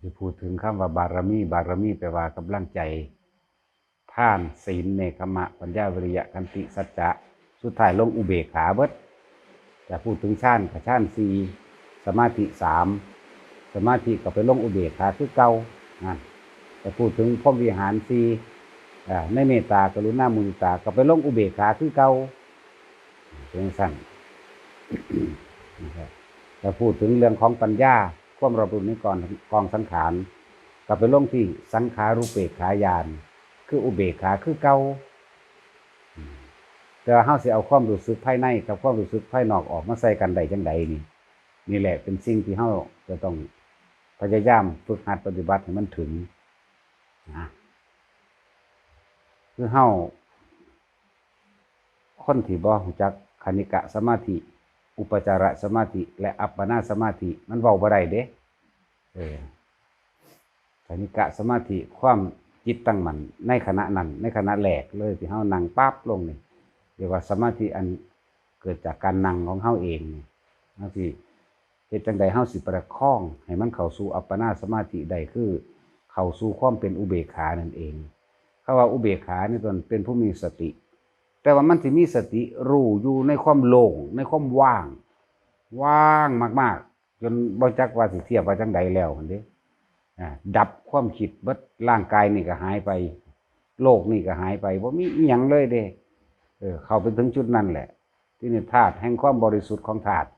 ที่พูดถึงคำว่าบารมีบารมีแปลว่ากำลังใจท่านศีลเนกขมะปัญญาวิริยะขันติสัจจะสุดท้ายลงอุเบกขาเบิดแต่พูดถึงฌานกับฌานสี่สมาธิสามสมาธิก็ไปลงอุเบกขาคือเก่านั่นแต่พูดถึงพรหมวิหารสี่ในเมตตากรุณามุทิตาก็ไปลงอุเบกขาคือเก่าเป็นสั้นแต่พูดถึงเรื่องของปัญญาความระบุในกองสังขารก็ไปลงที่สังขารุเปกขายานคืออุเบกขาคือเก่าแต่เฮาสิเอาความรู้สึกภายในกับความรู้สึกภายนอกออกมาใส่กันได้จังใดนี่แหละเป็นสิ่งที่เฮาจะต้องพยายามฝึกหัดปฏิบัติให้มันถึงคือเฮาคนที่บ่รู้จักคณิกะสมาธิอุปจารสมาธิและอัปปนาสมาธิมันเว้าบ่ได้เด้คณิกะสมาธิความจิตตั้งมั่นในขณะนั้นในขณะแรกเลยที่เฮานั่งปั๊บลงนี่เรียกว่าสมาธิอันเกิดจากการนั่งของเฮาเองนี่เฮาสิเฮ็ดจังใดเฮาสิประคองให้มันเข้าสู่อัปปนาสมาธิได้คือเข้าสู่ความเป็นอุเบกขานั่นเองคำว่าอุเบกขานี่ตนเป็นผู้มีสติแต่ว่ามันสิมีสติรู้อยู่ในความโล่งในความว่างมากๆจนบ่จักว่าสิเทียบว่าจังใดแล้วหั่นเด้ดับความคิดเบิดร่างกายนี่ก็หายไปโลกนี่ก็หายไปบ่มีอีหยังเลยเด้เข้าไปถึงจุดนั้นแหละที่นี่ธาตุแห่งความบริสุทธิ์ของธาตุ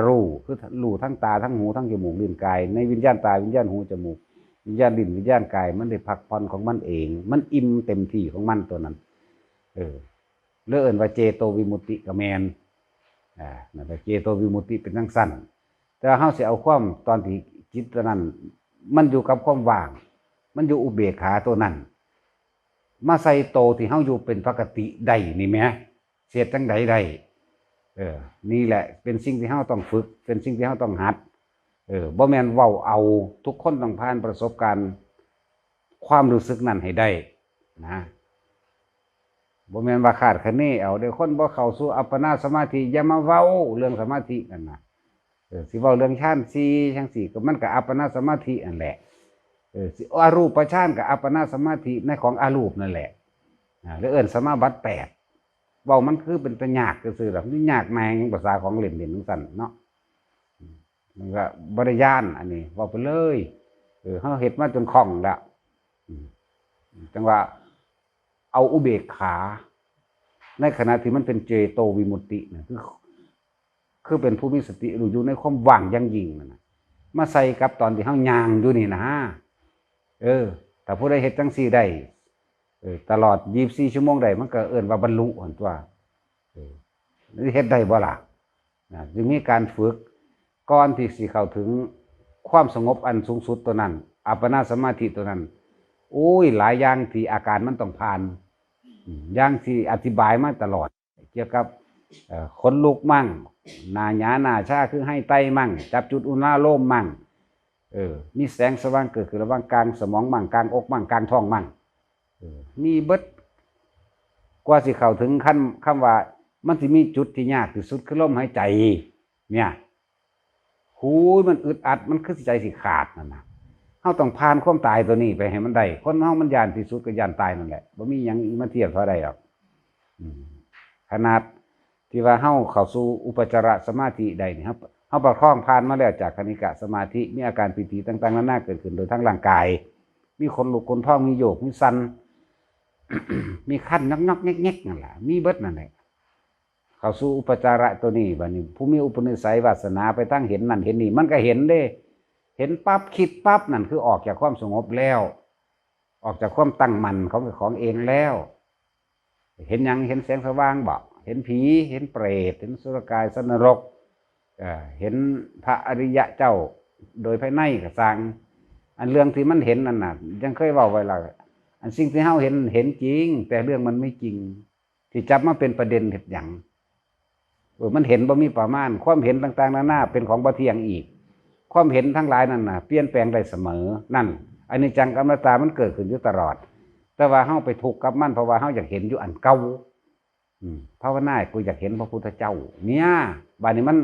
รู้คือรู้ทั้งตาทั้งหูทั้งจมูกลิ้นกายในวิญญาณตาวิญญาณหูจมูกวิญญาณลิ้นวิญญาณกายมันได้พักผ่อนของมันเองมันอิ่มเต็มที่ของมันตัวนั้นเรื่องเอิ้นว่าเจโตวิมุตติก็แม่นนั่นแหละเจโตวิมุตติเป็นจังซั่นแต่เฮาสิเอาความตอนที่จิตตัวนั้นมันอยู่กับความว่างมันอยู่อุเบกขาตัวนั้นมาใส่โตที่เฮาอยู่เป็นปกติได้นี่แหมเสียจังใดได้นี่แหละเป็นสิ่งที่เฮาต้องฝึกเป็นสิ่งที่เฮาต้องหัดบ่แม่นเว้าเอาทุกคนต้องผ่านประสบการณ์ความรู้สึกนั้นให้ได้นะบ่แม่นว่าคาดคะเนเอาเดี๋ยวคนบ่เข้าสู่อัปปนาสมาธิอย่ามาเว้าเรื่องสมาธินั่นน่ะสิเว้าเรื่องฌานสี่จังสี่ก็มันก็อัปปนาสมาธินั่นแหละสิอรูปฌานกับอัปปนาสมาธิในของอรูปนั่นแหละหรือเอิ้นสมาบัติ8เว้ามันคือเป็นตะยากซื่อๆดอกนี่ยากแมงภาษาของเล่นจังซั่นเนาะมันก็บ่ได้ย่านอันนี้เว้าไปเลยเฮาเฮ็ดมาจนคล่องแล้วจังว่าเอาอุเบกขาในขณะที่มันเป็นเจโตวิมุตตินะคือเป็นผู้มีสติรู้อยู่ในความว่างอย่างยิ่งนะมาใส่กับตอนที่เฮาย่างอยู่นี่นะถ้าผู้ใดเฮ็ดจังซี่ได้ตลอด24ชั่วโมงได้มันก็เอิ้นว่าบรรลุหั่นตัวเฮ็ดได้บ่ล่ะจึงมีการฝึกก่อนที่สิเข้าถึงความสงบอันสูงสุดตัวนั้นอัปปนาสมาธิตัวนั้นโอ้ยหลายอย่างที่อาการมันต้องผ่านอย่างที่อธิบายมาตลอดเกี่ยวกับขนลุกมั่งหน้าหยาหน้าชาคือให้ไตมั่งจับจุดอุณาโลมมั่งมีแสงสว่างเกิดขึ้นระหว่างกลางสมองมั่งกลางอกมั่งกลางท้องมั่งมีเบิดกว่าสิเข้าถึงคำว่ามันสิมีจุดที่ยากที่สุดคือลมหายใจเนี่ยหูมันอึดอัดมันคือใจสิขาดนั่นนะเฮาต้องผ่านความตายตัวนี้ไปให้มันได้คนเฮามันย่านที่สุดก็ย่านตายนั่นแหละบ่มีหยังมาเทียบเท่าใดหรอกขนาดที่ว่าเฮาเข้าสู่อุปจารสมาธิได้นี่ครับเฮาประคองผ่านมาแล้วจากคณิกะสมาธิมีอาการปิติต่างๆนานาเกิดขึ้นโดยทั้งร่างกายมีขนลุกขนพองมีโยกมีสั่น มีคันน็อกๆแงกๆนั่นแหละมีเบิดนั่นแหละเข้าสู่อุปจาระตัวนี้บัดนี้ผู้มีอุปนิสัยวาสนาไปตั้งเห็นนั่นเห็นนี่มันก็เห็นเด้เห็นปั๊บคิดปั๊บนั่นคือออกจากความสงบแล้วออกจากความตั้งมั่นของเองแล้วเห็นยังเห็นแสงสว่างบ่เห็นผีเห็นเปรตเห็นสุรกายสัตว์นรกเห็นพระอริยะเจ้าโดยภายในก็สร้างอันเรื่องที่มันเห็นนั่นน่ะยังเคยเว้าไว้แล้วอันสิ่งที่เฮาเห็นจริงแต่เรื่องมันไม่จริงที่จับมาเป็นประเด็นเฮ็ดหยังมันเห็นบ่มีประมาณความเห็นต่างๆนานาเป็นของบ่เที่ยงอีกความเห็นทั้งหลายนั่นน่ะเปลี่ยนแปลงได้เสมอนั่นอนิจจังอนัตตามันเกิดขึ้นอยู่ตลอดแต่ว่าเฮาไปทุกข์กับมันเพราะว่าเฮาอยากเห็นอยู่อันเก่าภาวนากูอยากเห็นพระพุทธเจ้าเนี่ยบัดนี้มัน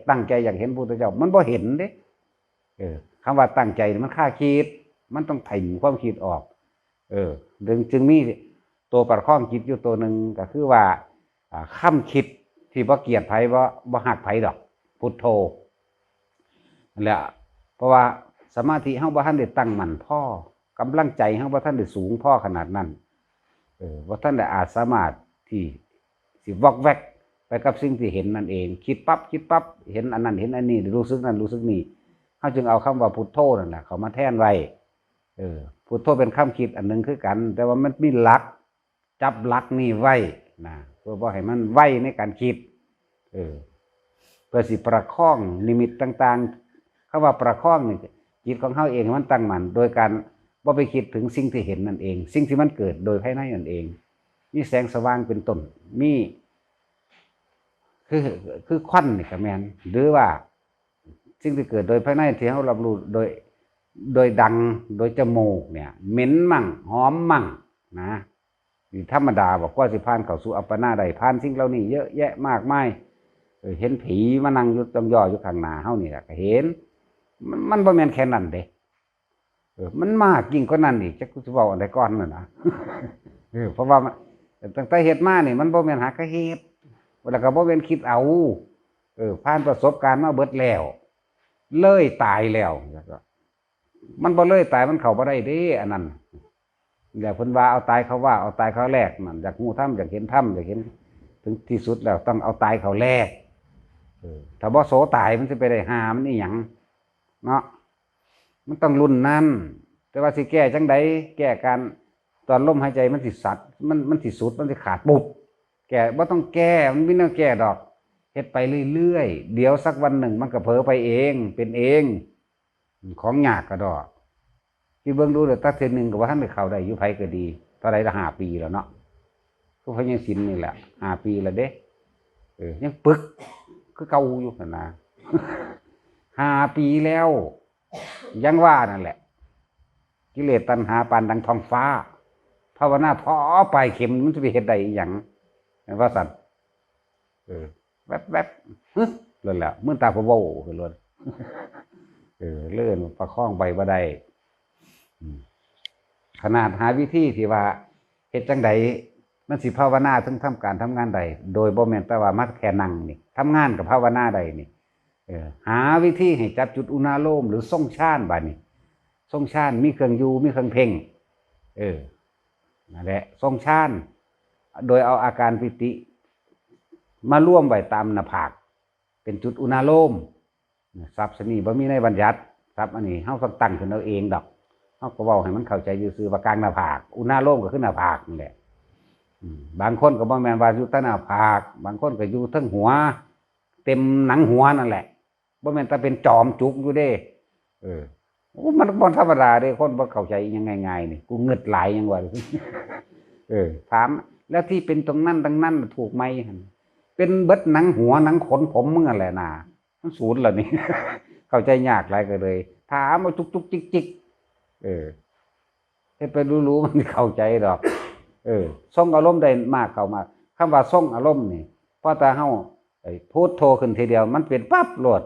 ตั้งใจอยากเห็นพระพุทธเจ้ามันบ่เห็นเด้ คำว่าตั้งใจมันค่าคิดมันต้องไถ่ความคิดออกจึงมีตัวประคองจิตอยู่ตัวหนึ่งก็คือว่าค่ำคิดที่บ่เกียดไผบ่หักไผดอกพุทโธนั่นแหละเพราะว่าสมาธิเฮาบ่ทันได้ตั้งมั่นพอกำลังใจเฮาบ่ทันได้สูงพอขนาดนั้นบ่ทันได้อาจสามารถที่สิวอกแวกไปกับสิ่งที่เห็นนั่นเองคิดปั๊บเห็นอันนั้นเห็นอันนี้รู้สึกนั้นรู้สึกนี้เฮาจึงเอาคำว่าพุทโธนั่นแหละเขามาแทนไว้พุทโธเป็นคำคิดอันนึงคือกันแต่ว่ามันมีหลักจับหลักนี่ไว้นะเพื่อบ่ให้มันไว้ในการคิดเพื่อสิประคองนิมิตต่างๆคำว่าประคองนี่จิตของเฮาเองมันตั้งมั่นโดยการบ่ไปคิดถึงสิ่งที่เห็นนั่นเองสิ่งที่มันเกิดโดยภายในนั่นเองมีแสงสว่างเป็นต้นมีคือควันนี่ก็แม่นหรือว่าสิ่งที่เกิดโดยภายในที่เฮารับรู้โดยดังโดยจมูกเนี่ยเหม็นมั่งหอมมั่งนะนี่ธรรมดาบอกว่าสิผ่านเข้าสู่อัปปนาได้ผ่านสิ่งเหล่านี้เยอะแยะมากมายเห็นผีมานั่งอยู่ตรงย่ออยู่ข้างหน้าเฮานี่ก็เห็นมันบ่แม่นแค่นั้นเด้มันมากยิ่งกว่านั้นอีกจักสิเว้าอันใดก่อนนั่นนะเพราะว่าตั้งแต่เฮ็ดมานี่มันบ่แม่นหากะเฮ็ดแล้วก็บ่แม่นคิดเอาผ่านประสบการณ์มาเบิดแล้วเลยตายแล้วมันบ่เลยตายมันเข้าบ่ได้เด้อันนั้นแล้วเพิ่นว่าเอาตายเขาว่าเอาตายเขาแลกนั่นอยากฮู้ธรรมอยากเห็นธรรมอยากเห็นถึงที่สุดแล้วต้องเอาตายเขาแลกถ้าบ่โสตายมันสิไปได้หามันอีหยังเนาะมันต้องรุ่นนั้นแต่ว่าสิแก้จังไดแก้การตอนลมหายใจมันสิสัตว์มันสิสุดมันสิขาดปุ๊บแก้บ่ต้องแก้มันมีแนวแก้ดอกเฮ็ดไปเรื่อยๆเดี๋ยวสักวันหนึ่งมันก็เผลอไปเองเป็นเองของยากกระดอกที่เบิ่งดูเด้อตักเทื่อนึงก็ว่าท่านได้เข้าได้อยู่ไผก็ดีเท่าใดละ5 ปีแล้วเนาะคือพญาศิลป์นี่แหละ5 ปีแล้วเด้ยังปึกคือเก่าอยู่นั่นนะ5 ปีแล้วยังว่านั่นแหละกิเลสตัณหาปานดังท้องฟ้าภาวนาพอไปเข็มมันจะไปเฮ็ดได้อีหยังว่าซั่นแวบๆนั่นแหละมื้อตาพะโว้คือล้วนเลื่อนประคองไปบ่ได้ขนาดหาวิธีที่ว่าเฮ็ดจังไดมันสิภาวนาถึงทำการทำงานใดโดยบ่แม่นแต่ว่ามาแค่นั่งนี่ทำงานกับภาวนาใดนี่หาวิธีให้จับจุดอุณาโลมหรือทรงฌานบัดนี้ทรงฌานมีเครื่องอยู่มีเครื่องเพ่งนั่นแหละทรงฌานโดยเอาอาการปิติมาร่วมไว้ตามหน้าผากเป็นจุดอุณาโลมศัพท์ชนิดบ่มีในบัญญัติศัพท์อันนี้เฮาต้องตั้งขึ้นเอาเองดอกเฮาก็เว้าให้มันเข้าใจซื่อๆว่ากลางหน้าผากอุณาโลมก็คือหน้าผากนั่นแหละบางคนก็บ่แม่นว่าอยู่ใต้หน้าผากบางคนก็อยู่ทั้งหัวเต็มหนังหัวนั่นแหละบ่แม่นแต่เป็นจอมจุกอยู่เด้มันบ่ธรรมดาเด้คนบ่เข้าใจยังง่ายๆนี่กูงึดหลายยังว่าถามแล้วที่เป็นตรงนั้นดังนั้นถูกไหมเป็นเบิดหนังหัวหนังขนผมมึงนั่นแหละน่ะมันศูนย์เหรอนี่ เข้าใจยากหลายก็เลยถามมาจุกๆจิกๆให้ไปรู้ๆมันเข้าใจดอกส่งอารมณ์ได้มากเข้ามาคำว่าส่งอารมณ์นี่พอตาเฮาพูดโทรขึ้นทีเดียวมันเป็นปั๊บโลด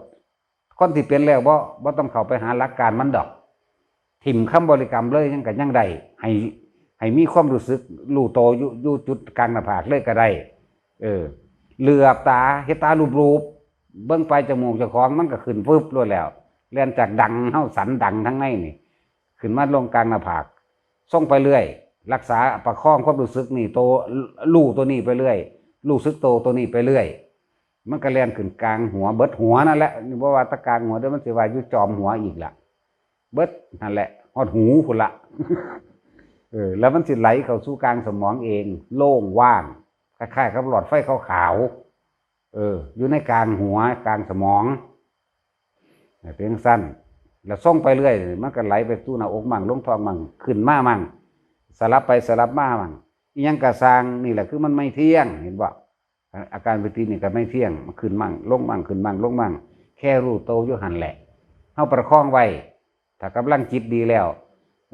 คนที่เป็นแล้วบ่ต้องเข้าไปหาหลักการมันดอกถิ่มคำบริกรรมเลยยังก็ยังได้ให้มีความรู้สึกรู้โตอยู่จุดกลางหน้าผากเลยก็ได้เหลือบตาเฮ็ดตารูปเบิ่งไปจมูกเจ้าของมันก็ขึ้นฟึบรวดแล้วเลียนจากดังเฮาสันดังทั้งในนี่ขึ้นมาลงกลางหน้าผากส่งไปเรื่อยรักษาประคองความรู้สึกนี่โตรู้ตัวนี้ไปเรื่อยรู้สึกโตตัวนี้ไปเรื่อยมันก็เลียนขึ้นกลางหัวเบิดหัวนั่นแหละนี่บ่ว่าตะกลางหัวเด้อมันสิว่าอยู่จอมหัวอีกล่ะเบิดนั่นแหละฮอดหูพุ่นละแล้วมันสิไหลเข้าสู่กลางสมองเองโล่งว่างคล้ายๆกับหลอดไฟขาวอยู่ในกลางหัวกลางสมองเป็นสั้นแล้วส่งไปเรื่อยมันก็ไหลไปสู่หน้าอกมั่งลงท้องมั่งขึ้นมามั่งสลับไปสลับมามั่งอีหยังกะสร้างนี่แหละคือมันไม่เที่ยงเห็นบ่อาการปิตินี่ก็ไม่เที่ยงมันขึ้นมั่งลงมั่งขึ้นมั่งลงมั่งแค่รู้โตอยู่หั่นแหละเฮาประคองไว้ถ้ากำลังจิตดีแล้ว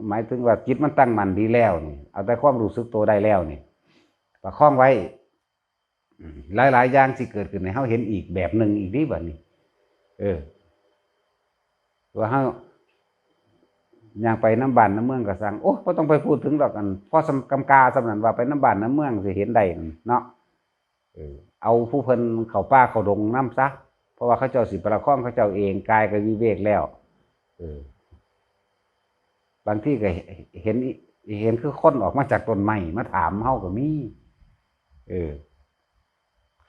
หมายถึงว่าจิตมันตั้งมั่นดีแล้วนี่เอาแต่ความรู้สึกโตได้แล้วนี่ประคองไว้หลายๆอย่างสิเกิดขึ้นให้เฮาเห็นอีกแบบหนึ่งอีกนี่บัดนี้ ตัวเฮาย่างไปน้ำบ้านน้ำเมืองก็สั่งโอ้บ่ต้องไปพูดถึงดอกกันพอสำกำกาสำนั้นว่าไปน้ำบ้านน้ำเมืองสิเห็นได้เนาะเอาผู้เพิ่นเข้าป่าเข้าดงนำซะเพราะว่าเขาเจ้าสิประคองเขาเจ้าเองกายก็วิเวกแล้วบางที่ก็เห็นคือคนออกมาจากต้นไม้มาถามเฮาก็มี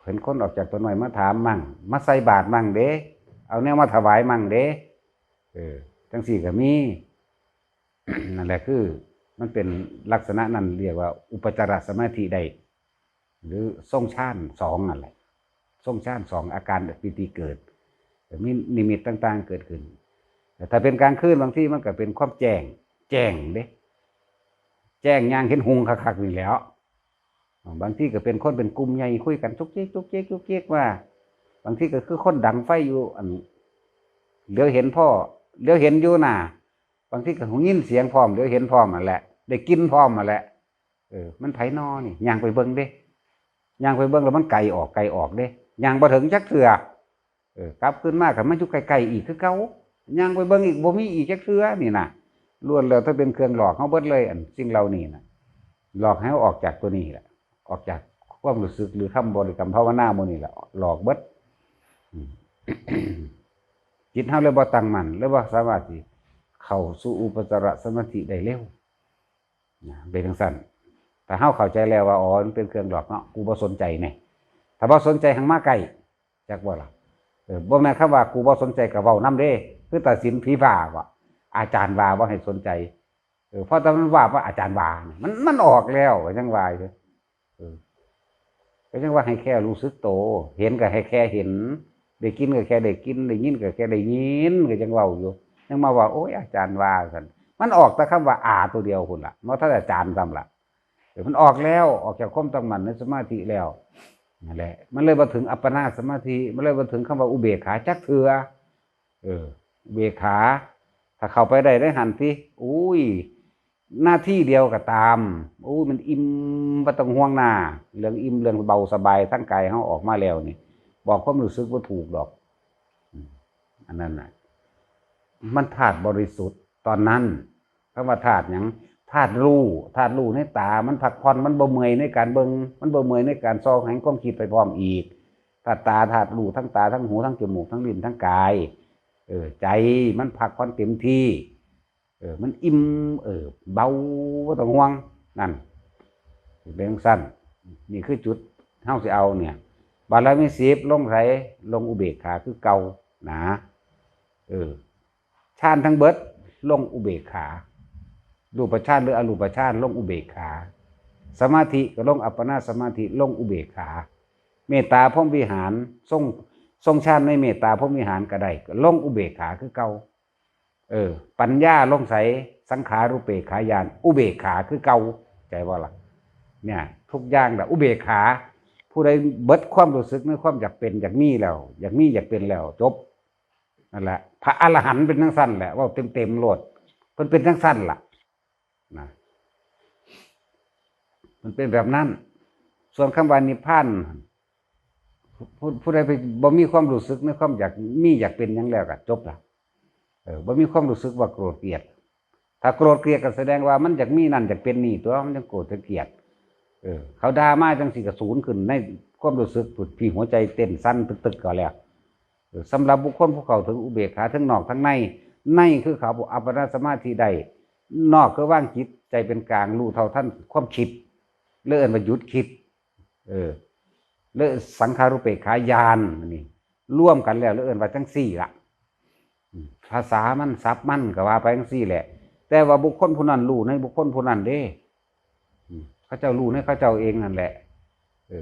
เห็นคนออกจากต้นไม้มาถามมั่งมาใส่บาตรมั่งเด้เอาแนวมาถวายมั่งเด้จังสี่ก็มี นั่นแหละคือมันเป็นลักษณะนั้นเรียกว่าอุปจารสมาธิใดหรือทรงฌานสองนั่นแหละทรงฌานสองอาการปิติเกิดมีนิมิตต่างๆเกิดขึ้นแต่ถ้าเป็นกลางคืนบางที่มันก็เป็นความแจ้งเด้แจ้งย่างเห็นหงคักๆนี่แล้วบางที่ก็เป็นคนเป็นกลุ่มใหญ่คุยกันจุกจิกว่าบางที่ก็คือคนดังไฟอยู่อันเดี๋ยวเห็นพ่อเดี๋ยวเห็นอยู่น่ะบางที่ก็หูยินเสียงพร้อมเดี๋ยวเห็นพร้อมมาแหละได้กินพร้อมมาแหละมันไผนอนี่ย่างไปเบิ่งเด้ย่างไปเบิ่งแล้วมันไกลออกเด้ย่างบ่ถึงจักเทื่อกลับขึ้นมาก็มันอยู่ไกลๆอีกคือเก่าย่างไปเบิ่งอีกบ่มีอีกจักเทื่อนี่น่ะล้วนแล้วถ้าเป็นเครื่องหลอกเฮาเบิดเลยอันสิ่งเหล่านี้น่ะหลอกให้เฮาออกจากตัวนี้แหละออกจากความรู้สึกหรือคำบริกรรมภาวนาโมนี่แหละหลอกเบิด จิตเฮาเลยบ่ตั้งมั่นเลยบ่สามารถที่เข้าสู่อุปจารสมาธิได้เร็วเป็นจังซั่นแต่เฮาเข้าใจแล้วว่าอ๋อมันเป็นเครื่องหลอกเนาะกูบ่สนใจแน่ถ้าบ่สนใจหังมาใกล้จักบ่ล่ะบ่แม่นคำว่ากูบ่สนใจก็เว้านำเด้คือตัดสินผีฟ้าว่าอาจารย์ว่าบ่ให้สนใจเพราะถ้ามันว่าอาจารย์ว่ามันออกแล้วก็จังว่าอยู่ก็จังว่าให้แค่รู้สึกโตเห็นก็ให้แค่เห็นได้กินก็แค่ได้กินได้ยินก็แค่ได้ยินก็จังเว้าอยู่ยังมาว่าโอ้ยอาจารย์ว่าซั่นมันออกแต่คำว่าตัวเดียวพุ่นล่ะบ่ทันอาจารย์ซ้ำล่ะมันออกแล้วออกจากความตั้งมั่นในสมาธิแล้วนั่นแหละมันเลยบ่ถึงอัปปนาสมาธิมันเลยบ่ถึงคำว่าอุเบกขาจักเทื่ออุเบกขาถ้าเข้าไปได้หันที่อุ้ยหน้าที่เดียวก็ตามอุ้ยมันอิ่มบ่ต้องห่วงหน้าเรื่องอิ่มเรื่องเบาสบายทั้งกายเฮาออกมาแล้วนี่บอกความรู้สึกบ่ถูกดอกอันนั้นน่ะมันธาตุบริสุทธิ์ตอนนั้นคำว่าธาตุหยังธาตุรู้ในตามันพักผ่อนมันบ่เมื่อยในการเบิ่งมันบ่เมื่อยในการซองแห่งความคิดไปพร้อมอีกธาตุตาธาตุรู้ทั้งตาทั้งหูทั้งจมูกทั้งลิ้นทั้งกายใจมันพักผ่อนเต็มที่มันอิ่มเบาบ่ต้องห่วงนั่นเป็นสั้นนี่คือจุดเฮาสิเอาเนี่ยบารมี10ลงไสลงอุเบกขาคือเก่าหนาฌานทั้งเบิดลงอุเบกขารูปฌานหรืออรูปฌานลงอุเบกขาสมาธิก็ลงอัปปนาสมาธิลงอุเบกขาเมตตาพรหมวิหารทรงฌานในเมตตาพรหมวิหารก็ได้ก็ลงอุเบกขาคือเก่าปัญญาลงใสสังขารุเปกขาญาณอุเบกขาคือเก่าใจว่าล่ะเนี่ยทุกอย่างน่ะอุเบกขาผู้ใดเบิดความรู้สึกในความอยากเป็นอยากมีแล้วอยากมีอยากเป็นแล้วจบนั่นแหละพระอรหันต์เป็นทั้งสั้นแหละว่าเต็มโลดมันเป็นทั้งสั้นล่ะนะมันเป็นแบบนั้นส่วนคำว่านิพพานผู้ใดไปบ่มีความรู้สึกในความอยากมีอยากเป็นอย่างแล้วก็จบละบ่มีความรู้สึกว่าโกรธเกลียดถ้าโกรธเกลียดก็แสดงว่ามันอยากมีนั่นอยากเป็นนี่ตัวมันจังโกรธจังเกลียดเขาด่ามาจังสิกระสูนขึ้นในความรู้สึกผุดพี่หัวใจเต้นสั้นตึกๆก็แล้วสำหรับบุคคลผู้เขาถึงอุเบกขาทั้งนอกทั้งในคือเขาอัปปนาสมาธิได้นอกคือว่างจิตใจเป็นกลางรู้เท่าท่านความคิดเลื่อนมาหยุดคิดเลื่อนสังขารุเปกขาญาณนี่ร่วมกันแล้วเลื่อนว่าจังสี่ละภาษามันซับมันก็ว่าไปจังสี่แหละแต่ว่าบุคคลผู้นั้นรู้ในบุคคลผู้นั้นเด้เขาเจ้ารู้ในเขาเจ้าเองนั่นแหละ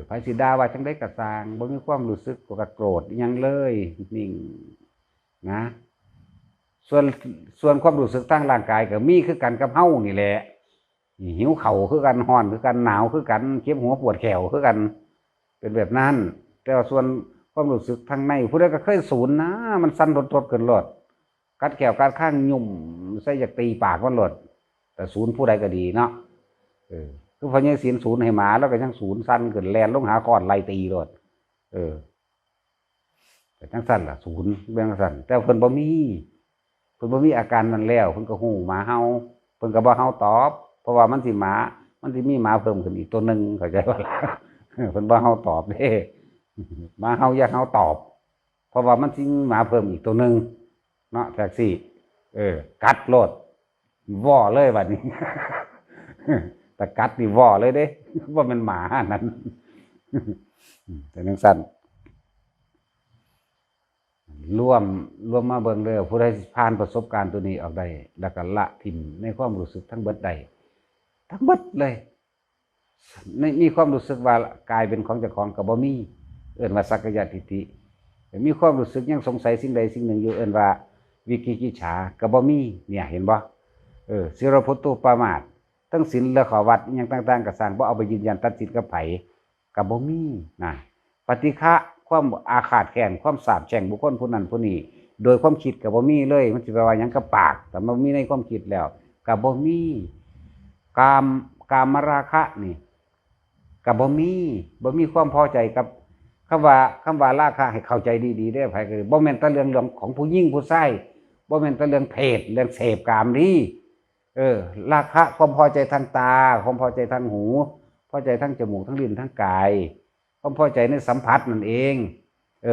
พระสิดาว่าจังได้กระสางบ่มีความรู้สึกกระโกรธยังเลยนิ่งนะส่วนความรู้สึกทางร่างกายก็มีคือกันกับเฮานี่แหละหิวเข่าคือกันร้อนคือกันหนาวคือกันเจ็บหัวปวดแขวคือกันเป็นแบบนั้นแต่ว่าส่วนความรู้สึกทางในผู้ใดก็เคยสูญนะมันสั่นทดเกินหลดกัดแขวกัดข้างยุ่มใส่อยากตีปากมันหลดแต่สูญผู้ใดก็ดีเนาะคือพอเนี่ยศีลศูนย์ให้หมาแล้วก็ยังศูนย์สั้นขึ้นแลนลงหาก้อนไล่ตีโลดแต่ทั้งสั้นล่ะศูนย์เบื้องสั้นแต่เพิ่นบ่มี เพิ่นบ่มีอาการนั้นแล้วเพิ่นก็ฮู้หมาเฮาเพิ่นก็บ่เฮาตอบเพราะว่ามันสิมีหมาเพิ่มขึ้นอีกตัวนึงเข้าใจบ่ล่ะเพิ่นบ่เฮาตอบเด้หมาเฮาอย่าเฮาตอบเพราะว่ามันสิมีหมาเพิ่มอีกตัวนึงเนาะแท็กซี่กัดโลดว่อเลยบัดนี้แต่กัดนี่ว่อเลยเด้ว่ามันหมานั้นแต่จังซั่นร่วมมาเบิ่งเด้อผู้ใดผ่านประสบการณ์ตัวนี้ออกได้แล้วก็ละทิ่มในความรู้สึกทั้งเบิดได้ทั้งเบิดเลยในมีความรู้สึกว่ากายเป็นของเจ้าของก็บ่มีเอิ้นว่าสักกายทิฏฐิมีความรู้สึกยังสงสัยสิ่งใดสิ่งหนึ่งอยู่เอิ้นว่าวิกิกิจฉาก็บ่มีเนี่ยเห็นบ่สิรพุตตุปามาสทั้งศีลและข้อวัดอิหยังต่างๆก็สร้างบ่เอาไปยืนยันตัดสินกับไผก็บ่มีนะปฏิฆะความอาฆาตแค้นความสาปแช่งบุคคลผู้นั้นผู้นี้โดยความคิดก็บ่มีเลยมันสิไปว่าหยังกับปากแต่มันมีในความคิดแล้วก็บ่มีกามราคะนี่ก็บ่มีความพอใจกับคำว่าราคะให้เข้าใจดีๆเด้อไผก็บ่แม่นแต่เรื่องของผู้หญิงผู้ชายบ่แม่นแต่เรื่องเพศเรื่องเสพกามนี้ราคะความพอใจทางตาความพอใจทางหูพอใจทางจมูกทางลิ้นทางกายความพอใจในสัมผัสนั่นเอง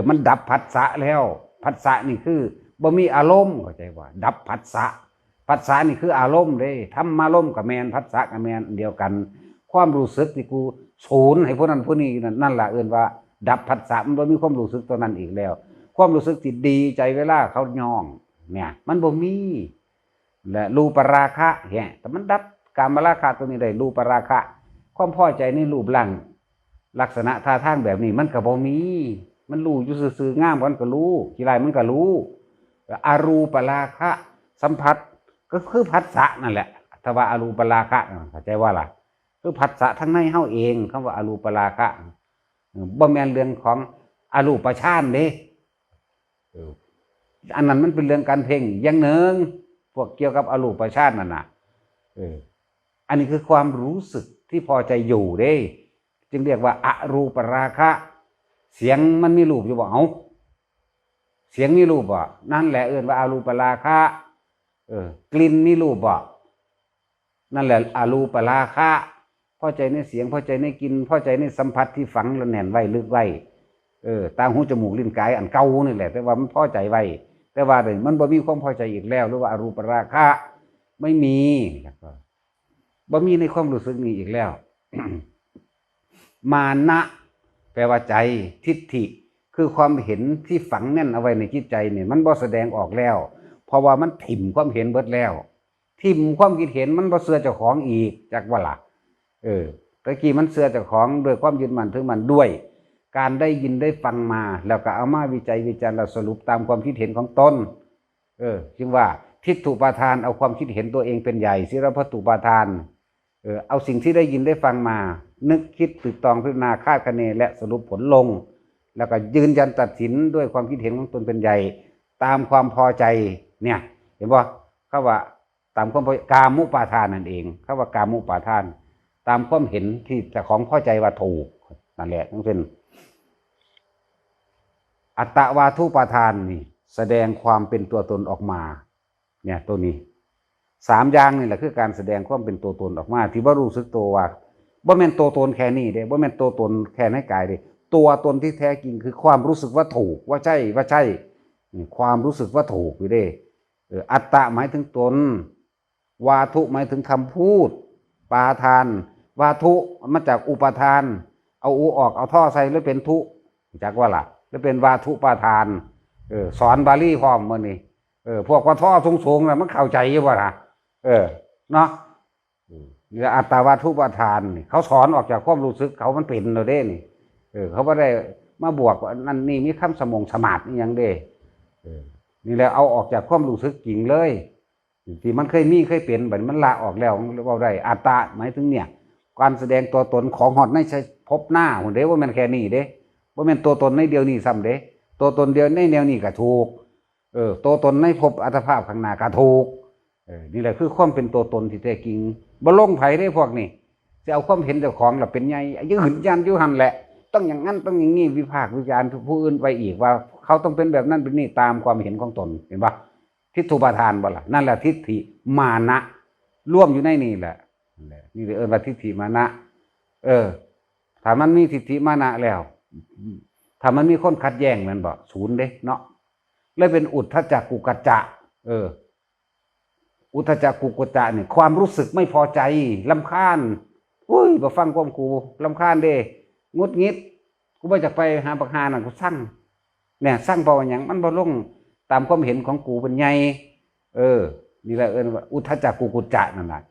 มันดับผัสสะแล้วผัสสะนี่คือบ่มีอารมณ์เข้าใจว่าดับผัสสะนี่คืออารมณ์เด้ธรรมารมณ์กับแมนผัสสะกับแมนเดียวกันความรู้สึกที่กูศูนย์ให้พวกนั้นพวกนี้นั่นล่ะเอิ้นว่าดับผัสสะมันบ่มีความรู้สึกตัวนั้นอีกแล้วความรู้สึกที่ดีใจเวลาเขาย่องเนี่ยมันบ่มีและรูปราคะเนี่ยแต่มันดับกามราคะตัวนี้ได้รูปราคะความพอใจในรูปร่างลักษณะท่าทางแบบนี้มันก็บ่มีมันรู้อยู่ซื่อๆงามมันก็รู้ขี้ไรมันก็รู้อรูปราคะสัมผัสก็คือผัสสะนั่นแหละถ้าว่าอรูปราคะเข้าใจว่าล่ะคือผัสสะทั้งในเฮาเองคำว่าอรูปราคะบ่แม่นเรื่องของอรูปฌานเด้อันนั้นมันเป็นเรื่องการเพ่งอย่างหนึ่งพวกเกี่ยวกับอรูปฌานนั่นน่ะอันนี้คือความรู้สึกที่พอใจอยู่เด้จึงเรียกว่าอรูปราคะเสียงมันมีรูปอยู่บ่เอาเสียงมีรูปบ่นั่นแหละเอิ้นว่าอรูปราคะกลิ่นมีรูปบ่นั่นแหละอรูปราคะพอใจในเสียงพอใจในกลิ่นพอใจในสัมผัสที่ฝังและแน่นไว้ลึกไว้ตาหูจมูกลิ้นกายอันเก่านี่แหละแต่ว่ามันพอใจไว้แต่ว่าเดี๋ยวมันบ่มีความพอใจอีกแล้วหรือว่าอรูปราคะไม่มีบ่มีในความรู้สึกนี้อีกแล้ว มานะแปลว่าใจทิฏฐิคือความเห็นที่ฝังแน่นเอาไว้ในจิตใจเนี่ยมันบ่แสดงออกแล้วเพราะว่ามันถิ่มความเห็นเบิดแล้วถิ่มความคิดเห็นมันบ่เชื่อเจ้าของอีกจักว่าล่ะตะกี้มันเชื่อเจ้าของด้วยความยึดมั่นถือมั่นด้วยการได้ยินได้ฟังมาแล้วก็เอามาวิจัยวิจารณ์แล้วสรุปตามความคิดเห็นของตนจึงว่าทิฏฐุปาทานเอาความคิดเห็นตัวเองเป็นใหญ่ศิรพัตตุปาทานเอาสิ่งที่ได้ยินได้ฟังมานึกคิดตึกตองพิจารณาคาดคะเนและสรุปผลลงแล้วก็ยืนยันตัดสินด้วยความคิดเห็นของตนเป็นใหญ่ตามความพอใจเนี่ยเห็นบ่เขาว่าตามความกามุปาทานนั่นเองเขาว่ากามุปาทานตามความเห็นที่เจ้าของพอใจว่าถูกนั่นแหละทั้งสิ้นอัตตวาทุปาทานนี่แสดงความเป็นตัวตนออกมาเนี่ยตัวนี้3อย่างนี่แหละคือการแสดงความเป็นตัวตนออกมาที่ว่ารู้สึกตัวว่าบ่แม่นตัวตนแค่นี้เด้บ่แม่นตัวตนแค่ในกายเด้ตัวตนที่แท้จริงคือความรู้สึกว่าถูกว่าใช่ความรู้สึกว่าถูกอยู่เด้อัตตะหมายถึงตนวาทุหมายถึงคำพูดปาทานวาทุมาจากอุปทานเอาอูออกเอาท่อใส่แล้วเป็นทุจากว่าล่ะแล้วเป็นวาทุปาทานสอนบาลีพร้อมมื้อนี้พวกว่าท่อสูงๆน่ะมันเข้าใจอยู่บ่ล่ะเนาะนี่อัตตวาทุปาทานนี่เขาสอนออกจากความรู้สึกเขามันเป็นแล้วเด้นี่เขาบ่ได้มาบวกนั่นนี่มีคำสมงสมาธิอีหยังเด้นี่แหละเอาออกจากความรู้สึกจริงเลยที่มันเคยเป็นบัดมันละออกแล้วเว้าได้อัตตะหมายถึงเนี่ยการแสดงตัวตนของฮอดในภพหน้าหุ่นเด้บ่แม่นแค่นี้เด้บ่แม่นตัวตนในเดียวนี้ซ้ำเด้ตัวตนเดียวในแนวนี้ก็ถูกตัวตนในภพอัตภาพข้างหน้าก็ถูกนี่แหละคือความเป็นตัวตนที่แท้จริงบ่ลงไผได้พวกนี้จะเอาความเห็นเจ้าของล่ะเป็นใหญ่ยืนยันอยู่หั่นแหละต้องอย่างนั้นต้องอย่างนี้วิพากษ์วิจารณ์ผู้อื่นไปอีกว่าเขาต้องเป็นแบบนั้นเป็นนี่ตามความเห็นของตนเห็นป่ะ ทิฏฐุปาทานบ่ล่ะนั่นแหละทิฏฐิมานะร่วมอยู่ในนี่แหละนี่เอิ้นว่าทิฏฐิมานะถ้ามันมีทิฏฐิมานะแล้วถ้ามันมีคนขัดแย้งมันบ่ศูนย์เด้เนาะเลยเป็นอุทธัจจกุกัจจะอุทธัจจกุกัจจะนี่ความรู้สึกไม่พอใจรำคาญอุ้ยบ่ฟังความกูรำคาญเด้งุดงิดกูบ่อยากไปหาบักหานั่นกูสั่งเนี่ยสั่งเพราะว่าหยังมันบ่ลงตามความเห็นของกูเป็นใหญ่นี่แหละเอิ้นว่าอุทธัจจกุกัจจะนั่นน่ะ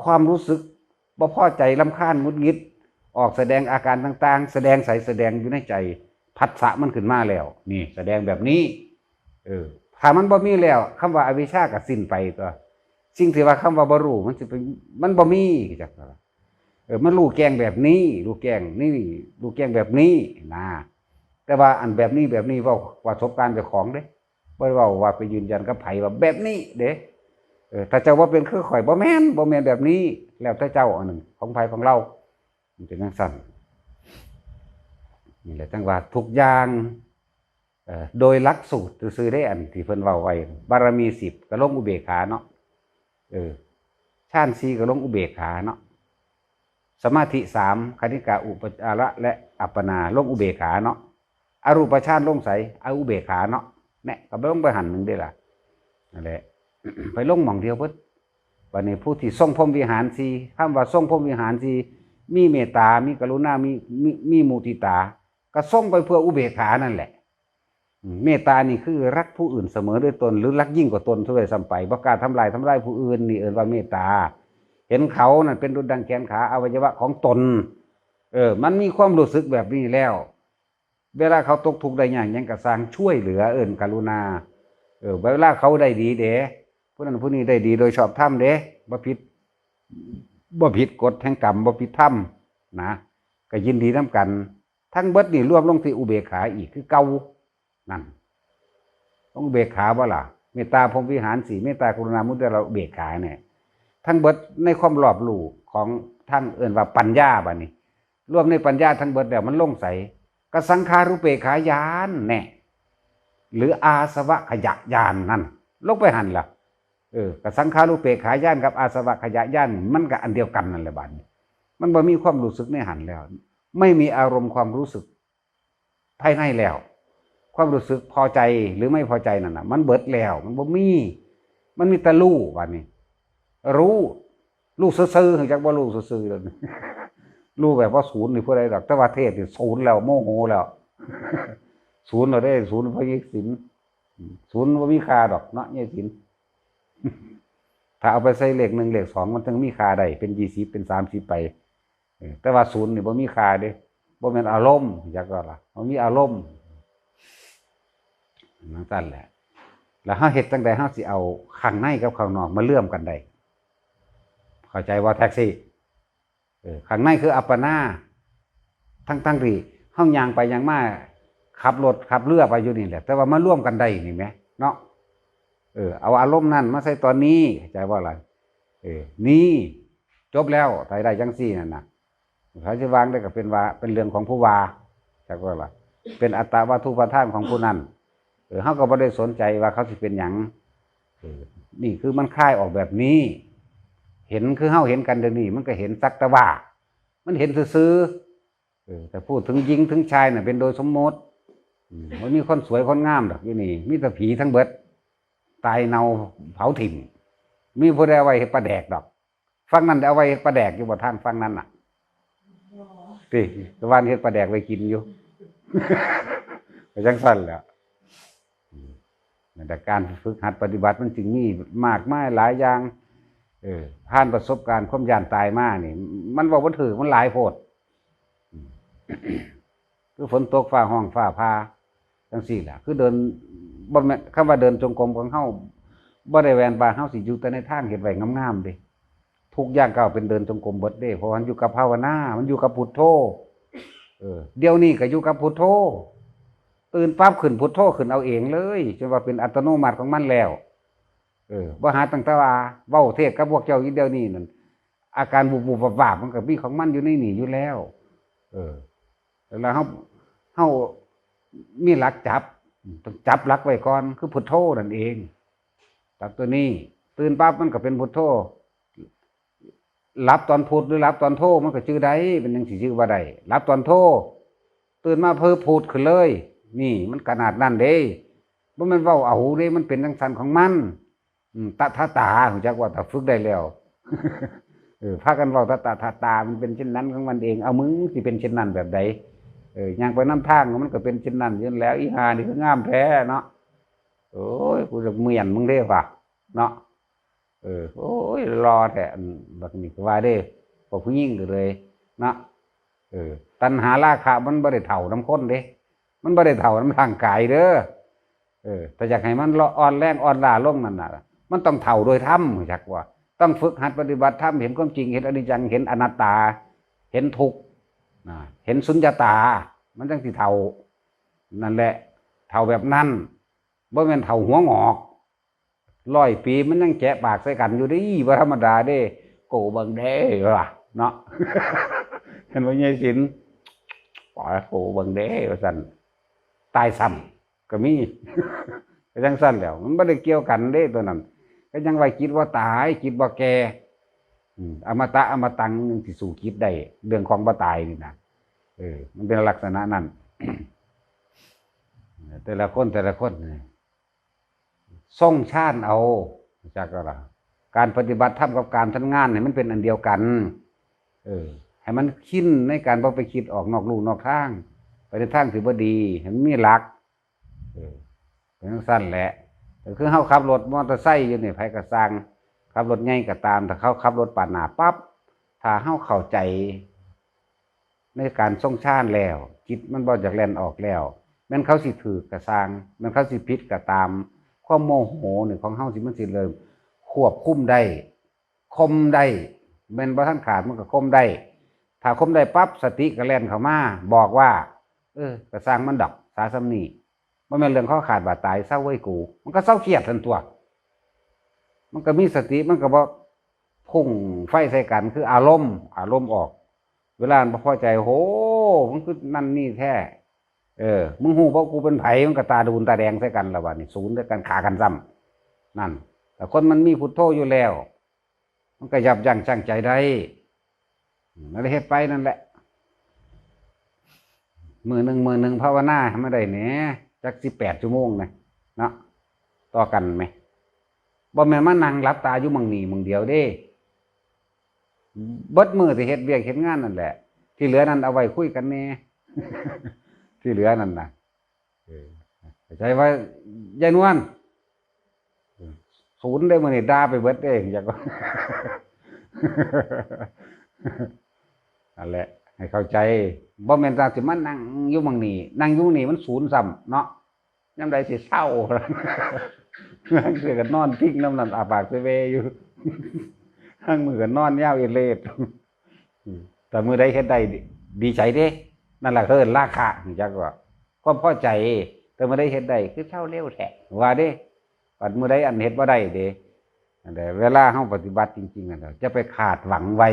ความรู้สึกบ่พอใจรำคาญงุดงิดออกแสดงอาการต่างๆแสดงใส่แสดงอยู่ในใจผัสสะมันขึ้นมาแล้วนี่แสดงแบบนี้ถ้ามันบ่มีแล้วคำว่าอวิชชาก็สิ้นไปตัวสิ่งที่ว่าคำว่าบ่รู้มันสิเป็นมันบ่มีจักมันรู้แกงแบบนี้รู้แกงนี่รู้แกงแบบนี้นะแต่ว่าอันแบบนี้แบบนี้ว่าประสบการณ์เจ้าของเด้บ่ได้ว่าไปยืนยันกับไผว่าแบบนี้เด้ถ้าเจ้าว่าเป็นคือข่อยบ่แม่นแบบนี้แล้วแต่เจ้าอันนึงของไผของเรามันเป็นจังซั่นนี่แหละจังว่าทุกอย่างโดยหลักสูตรซื่อๆได้อันที่เพิ่นเว้าไว้บารมี10ก็ลงอุเบกขาเนาะฌาน4ก็ลงอุเบกขาเนาะสมาธิ3คณิกะอุปจาระและอัปปนาลงอุเบกขาเนาะอรูปฌานลงไสอุเบกขาเนาะแน่ก็บ่ลงไปหันนึงได้ล่ะนั่นแหละ ไปลงหม่องเดียวเพิ่นบัดนี้ผู้ที่ทรงพรหมวิหาร4คำว่าทรงพรหมวิหาร4มีเมตตามีกรุณามีมุทิตาก็ทรงไปเพื่ออุเบกขานั่นแหละเมตตานี่คือรักผู้อื่นเสมอด้วยตนหรือรักยิ่งกว่าตนด้วยซ้ำไปบ่กล้าทำลายผู้อื่นนี่เอิ้นว่าเมตตาเห็นเขานั่นเป็นดุจดังแขนขาอวัยวะของตนมันมีความรู้สึกแบบนี้แล้วเวลาเขาตกทุกข์ได้ยากหยังก็สร้างช่วยเหลือเอิ้นกรุณาเวลาเขาได้ดีเด้ผู้นั้นผู้นี้ได้ดีโดยชอบธรรมเด้บ่ผิดกฎแห่งกรรมบ่ผิดธรรมนะก็ยินดีนำกันทั้งเบิดนี่รวมลงที่อุเบกขาอีกคือเก่านั่นต้องอุเบกขาบ่ล่ะเมตตาพรหมวิหาร4เมตตากรุณามุทิตาอุเบกขาเนี่ยทั้งเบิดในความรอบรู้ของทั้งเอิ้นว่าปัญญาบัดนี้รวมในปัญญาทั้งเบิดแล้วมันลงใสกสังขารุเปกขายานแน่หรืออาสวะขยะญาณนั่นลงไปหันล่ะกสังขารุเปกขายานกับอาสวะขยะญาณมันก็อันเดียวกันนั่นแหละบัดนี้มันบ่มีความรู้สึกในหันแล้วไม่มีอารมณ์ความรู้สึกภายในแล้วความรู้สึกพอใจหรือไม่พอใจนั่นน่ะมันเบิดแล้วมันบ่มีมันมีแต่รู้บัดนี้รู้ซื่อๆจักบ่รู้ซื่อๆแล้วรู้แบบว่าศูนย์นี่ผู้ใดดอกแต่ว่าเทศนี่ศูนย์แล้วโมโหแล้วศูนย์เราได้ศูนย์พระยิศินศูนย์บ่มีค่าดอกเนาะยิศินถ้าเอาไปใส่เลข1เลข2มันถึงมีค่าได้เป็น20เป็น30ไปแต่ว่าศูนย์นี่บ่มีค่าเด้บ่แม่นอารมณ์จักว่าล่ะบ่มีอารมณ์นั่นซั่นแหละแล้วเฮาเฮ็ดจังได๋เฮาสิเอาข้างในกับข้างนอกมาเลื่อมกันได้เข้าใจว่าแท็กซี่ข้างในคืออัปปนาทั้งที่เฮาย่างไปย่างมาขับรถขับเรือไปอยู่นี่แหละแต่ว่ามาร่วมกันได้นี่แหมเนาะเอาอารมณ์นั้นมาใส่ตอนนี้เข้าใจว่าอะไรนี่จบแล้วไทยได้จังซี่นั่นน่ะเขาจะวางได้ก็เป็นว่าเป็นเรื่องของผู้ว่าจักว่าล่ะเป็นอัตตวัตถุประทานของผู้นั้นเฮาก็บ่ได้สนใจว่าเขาสิเป็นหยังนี่คือมันคลายออกแบบนี้เห็นคือเฮาเห็นกันเดี๋ยวนี้มันก็เห็นสักแต่ว่ามันเห็นซื่อแต่พูดถึงหญิงถึงชายน่ะเป็นโดยสมมติมันมีคนสวยคนงามดอกอยู่นี่มีแต่ผีทั้งเบิดตายเน่าเผาถิ่มมีผู้ใดเอาไว้เฮ็ดปลาแดกดอกฟังนั้นเอาไว้เฮ็ดปลาแดกอยู่บ่ท่านฟังนั้นน่ะติตะวันเฮ็ดปลาแดกไว้กินอยู่ก็จังซั่นแหละแต่การฝึกหัดปฏิบัติมันจึงมีมากมายหลายอย่างผ่านประสบการณ์ความย่านตายมานี่มันบ่ถือมันหลายโพดคือฝนตกฟ้าห้องฟ้าผ่าจังซี่ล่ะคือเดินบ่แม่นคำว่าเดินจงกรมของเฮาบ่ได้แว่นบาเฮาสิอยู่แต่ในทางเฮ็ดไว้งามๆเด้ทุกอย่างก้าวเป็นเดินจงกรมเบิดเด้เพราะมันอยู่กับภาวนามันอยู่กับพุทโธเดี๋ยวนี้ก็อยู่กับพุทโธตื่นปั๊บขึ้นพุทโธขึ้นเอาเองเลยจนว่าเป็นอัตโนมัติของมันแล้วบ่หาตั้งแต่ว่าเว้าเทศกับพวกเจ้าอีเดียวนี้นั่นอาการบุบๆวาบๆมันก็มีของมันอยู่ในนี่อยู่แล้วแล้วเฮามีหลักจับต้องจับหลักไว้ก่อนคือพุทโธนั่นเอง ตับตัวนี้ตื่นปั๊บมันก็เป็นพุทโธหลับตอนพุทหรือหลับตอนโธมันก็ชื่อใดเป็นยังสิชื่อว่าใดหลับตอนโธตื่นมาเพิ่มพูดขึ้นเลยนี่มันขนาดนั้นเด้บ่แม่นเว้าเอาเด้มันเป็นจังซั่นของมันตะทะตาฮู้จักว่าถ้าฝึกได้แล้วพากันเว้าตะทะตามันเป็นเช่นนั้นของมันเองเอามึงสิเป็นเช่นนั้นแบบใดย่างไปนำทางมันก็เป็นเช่นนั้นอยู่แล้วอีห่านี่คืองามแท้เนาะโอ้ยกูจะเมียนมึงเด้ว่ะเนาะโอ้ยรอแต่บักนี้ก็ว่าเด้พวกผู้หญิงก็เลยเนาะตัณหาราคะมันบ่ได้เท่าน้ำคนเด้มันบ่ได้เท่าน้ำร่างกายเด้อแต่อยากให้มันอ่อนแรงอ่อนล้าลงนั่นน่ะมันต้องเท่าโดยธรรมจักว่าต้องฝึกหัดปฏิบัติธรรมเห็นความจริงเห็นอนิจจังเห็นอนัตตาเห็นทุกข์เห็นสุญญตามันจังสิเท่านั่นแหละเท่าแบบนั้นบ่แม่นเท่าหัวงอก100 ปีมันยังแกะปากใส่กันอยู่ดิบ่ธรรมดาเด้โกบังเด้ว่ะเนาะ เห็นว่าใหญ่ศิลป์ปล่อยโกบังเด้ว่าซั่นตายซ้ำก็มี ก็จังซั่นแล้วมันบ่ได้เกี่ยวกันเด้ตัวนั้นก็ยังไว้คิดว่าตายคิดว่าแก่อมตะอมตังสิสู่คิดได้เรื่องของบ่ตายนี่นะมันเป็นลักษณะนั้น แต่ละคนทรงชาติเอาจากอะไรการปฏิบัติธรรมกับการทำงานเนี่ยมันเป็นอันเดียวกันให้มันคิดในการบ่ไปคิดออกนอกลู่นอกทางไปในทางถือว่าดีให้มันมีหลักเป็นสั้นแหละแต่คือเขาขับรถมอเตอร์ไซค์อยู่เนี่ยไผก็สร้างขับรถง่ายก็ตามถ้าเขาขับรถปาดหน้าปั๊บถ้าเขาเข้าใจในการทรงชาติแล้วจิตมันบ่จากแล่นออกแล้วแม้นเขาสิถือกระสร้างแม้นเขาสิผิดก็ตามความโมโหเนี่ยของเฮาสิมันสิเริ่มควบคุมได้คมได้แม่นบ่ทันขาดมันก็คมได้ถ้าคมได้ปั๊บสติก็แล่นเข้ามาบอกว่ากระสร้างมันดอกสาสำนีบ่แม่นเรื่องข้อขาดบาดตายเศร้าไว้กูมันก็เศร้าเครียดทันตัวมันก็มีสติมันก็บ่พุ่งไฟใส่กันคืออารมณ์ออกเวลาบ่พอใจโหมันคือนั่นนี่แท้มึงฮู้บ่กูเป็นไผมันก็ตาดูนตาแดงใส่กันแล้วบัดนี้ศูนย์ใส่กันขากันซ้ำนั่นแต่คนมันมีพุทโธอยู่แล้วมันก็ยับยั้งชั่งใจได้นั่นเฮ็ดไปนั่นแหละมื้อหนึงภาวนาให้มันได้แหน่จัก18 ชั่วโมงนะเนาะต่อกันไหมบ่แม่นมานั่งหลับตาอยู่หม้องนี้หม้องเดียวเด้เบิดมื้อสิเฮ็ดเวียกเฮ็ดงานนั่นแหละที่เหลือนั้นเอาไว้คุยกันแน่ ที่เหลือนั่นน่ะเข้าใจว่ายายนวลศูนย์ได้มื้อนี้ด่าไปเบิดเด้อยากว่า นั่นแหละให้เข้าใจบ่แม่นว่าสิมานั่งอยู่หม้องนี้นั่งอยู่นี่มันศูนย์ซ้ำเนาะยามใดสิเศร้า นั่งเสือกันนอนพิงน้ำนั่นอาปากเซเวอยู่ทั้งมือกันนอนยาวเอเลดแต่มือใดเฮ็ดได้ดีใจเด้นั่นแหละคือราคะจักว่าความพอใจแต่มือใดเฮ็ดได้คือเท่าเร็วแท้ว่าเด้ปัดมือใดอันเฮ็ดบ่ได้เด้แต่เวลาเฮาปฏิบัติจริงๆนั่นจะไปคาดหวังไว้